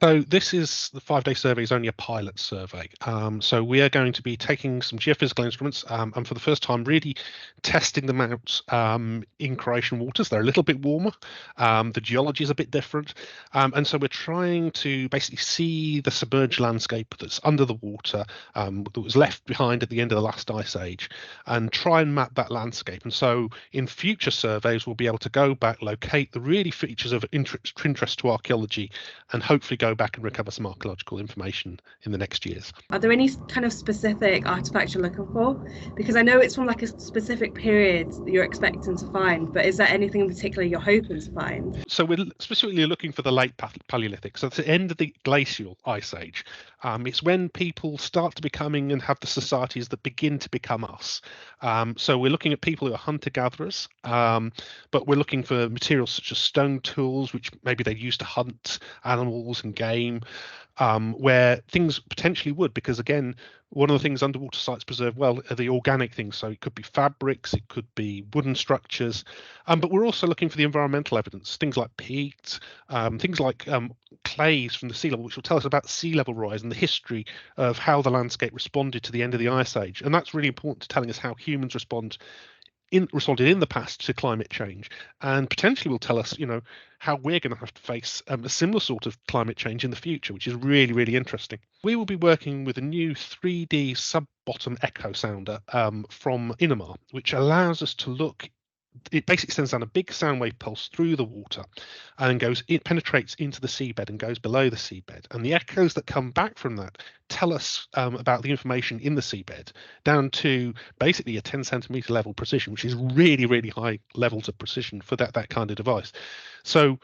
So this is the 5-day survey is only a pilot survey. So we are going to be taking some geophysical instruments and for the first time really testing them out in Croatian waters. They're a little bit warmer. The geology is a bit different. And so we're trying to basically see the submerged landscape that's under the water that was left behind at the end of the last ice age and try and map that landscape. And so in future surveys, we'll be able to go back, locate the really features of interest to archaeology and hopefully go back and recover some archaeological information in the next years. Are there any kind of specific artifacts you're looking for? Because I know it's from like a specific period that you're expecting to find, but is there anything in particular you're hoping to find? So we're specifically looking for the late Paleolithic, so it's the end of the glacial ice age. It's when people start to becoming and have the societies that begin to become us. So we're looking at people who are hunter-gatherers, but we're looking for materials such as stone tools, which maybe they used to hunt animals and game, where things potentially would, because again, one of the things underwater sites preserve well are the organic things. So it could be fabrics, it could be wooden structures, but we're also looking for the environmental evidence, things like peat, things like clays from the sea level, which will tell us about sea level rise and the history of how the landscape responded to the end of the ice age. And that's really important to telling us how humans responded in the past to climate change, and potentially will tell us, how we're going to have to face a similar sort of climate change in the future, which is really, really interesting. We will be working with a new 3D sub-bottom echo sounder from Innomar, which allows us to look. It basically sends down a big sound wave pulse through the water and it penetrates into the seabed and goes below the seabed. And the echoes that come back from that tell us about the information in the seabed down to basically a 10 centimeter level precision, which is really, really high levels of precision for that kind of device. So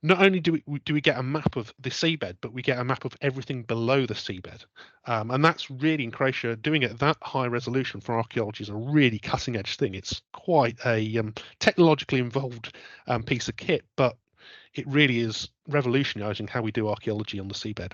not only do we get a map of the seabed, but we get a map of everything below the seabed. And that's really, in Croatia, doing it at that high resolution for archaeology is a really cutting edge thing. It's quite a technologically involved piece of kit, but it really is revolutionising how we do archaeology on the seabed.